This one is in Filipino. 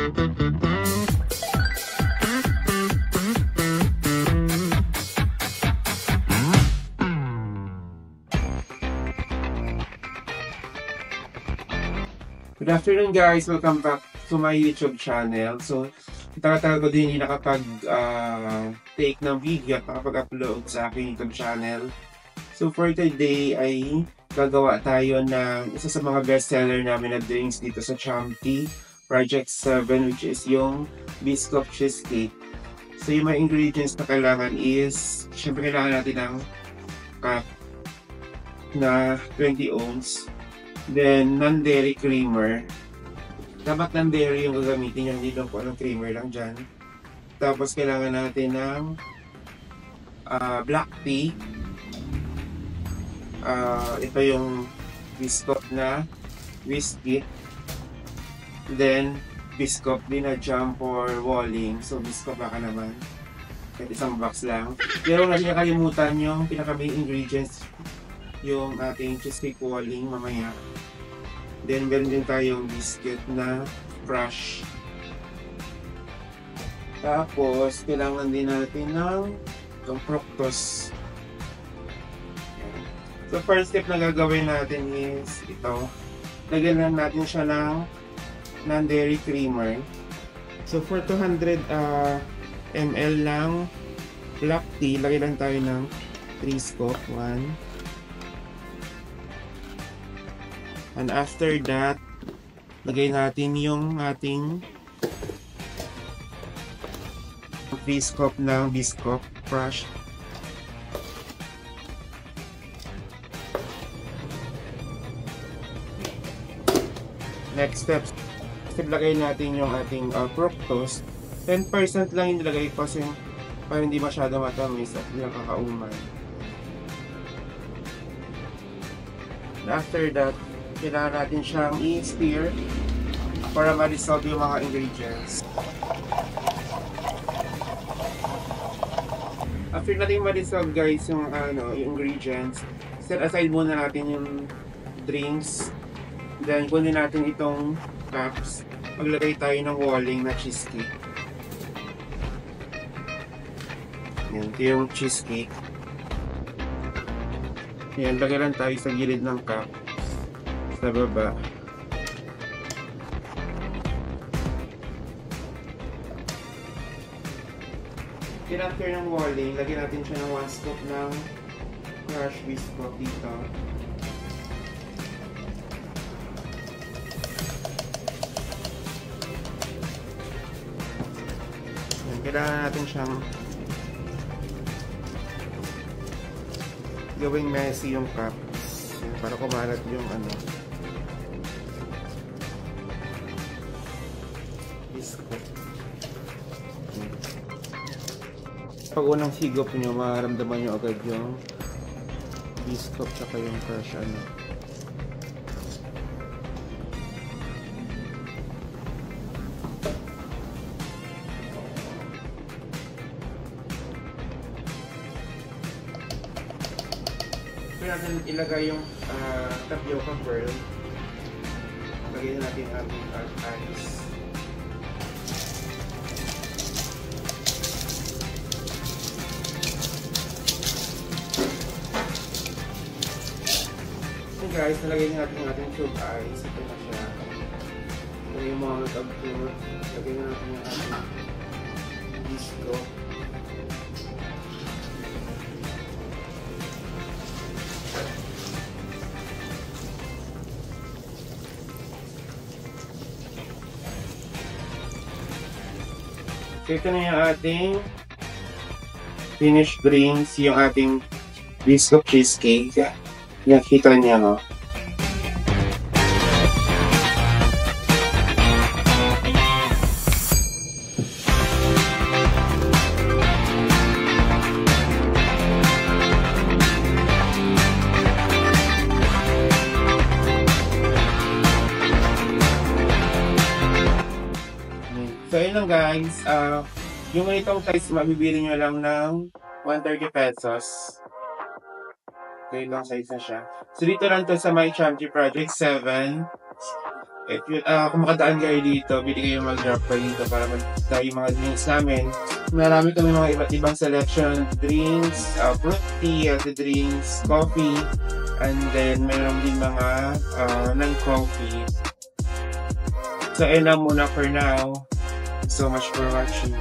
Good afternoon guys! Welcome back to my YouTube channel. So, tagal ko din hindi nakapag-take ng video at nakapag-upload sa aking YouTube channel. So, for today ay gagawa tayo ng isa sa mga bestseller namin na drinks dito sa Chomty Project 7, which is yung Biscoff Cheesecake. So, yung mga ingredients na kailangan is, syempre kailangan natin ng cup na 20 ounce. Then, non-dairy creamer. Dapat non-dairy yung gagamitin yung hindi lang po anong creamer lang dyan. Tapos, kailangan natin ng black tea. Ito yung Biscoff na whiskey. Then, Biscoff din na jump or walling. So, Biscoff baka naman. Kahit isang box lang. Pero hindi nakalimutan yung pinaka-main ingredients. Yung ating cheesecake walling mamaya. Then, meron din tayong biscuit na crush. Tapos, kailangan din natin ng fructose. So, first step na gagawin natin is ito. Lagyan lang natin siya ng non-dairy creamer. So, for 200 ml lang black tea, lagyan lang tayo ng 3 scoop. 1. And after that, lagay natin yung ating 3 scoop ng Biscoff crush. Next step, lagay natin yung ating fructose. 10% lang yung nilagay ko kasi para hindi masyado matamis at hindi nakakauman. And after that, kailangan natin siyang i-stir para ma-dissolve yung mga ingredients. After natin ma-dissolve guys yung ingredients, set aside muna natin yung drinks. Then kunin natin itong cups. Maglagay tayo ng walling na cheesecake. Yan, ito yung cheesecake. Yan, lagay lang tayo sa gilid ng cup. Sa baba. After ng walling, lagyan natin siya ng 1 scoop ng crushed Biscoff dito. Kailangan natin siyang gawing messy yung cups para kumalat yung Biscoff. Pag unang sigop nyo, mararamdaman nyo agad yung Biscoff tsaka yung crush Kaya natin ilagay yung tapioca pearl. Lagyan natin ang ice. So guys, nalagay natin yung ating tube ice. Ito na siya. Ito yung mga tag-tube. Lagyan natin yung ating Biscoff. So ito na yung ating finished drinks, yung ating Biscoff cheesecake. Nakita niya, no? So yun lang guys, yung ganitong size mabibili nyo lang ng 130 pesos. So yun lang size na siya. So dito lang to sa my Chomty Project 7. Kung makadaan kayo dito, pwede kayo mag-drop kayo dito para mag-try yung mga drinks namin. Marami kami mga iba't ibang selection of drinks, fruit tea, healthy drinks, coffee, and then meron din mga non-coffee. So, ayun lang muna for now. Thanks so much for watching.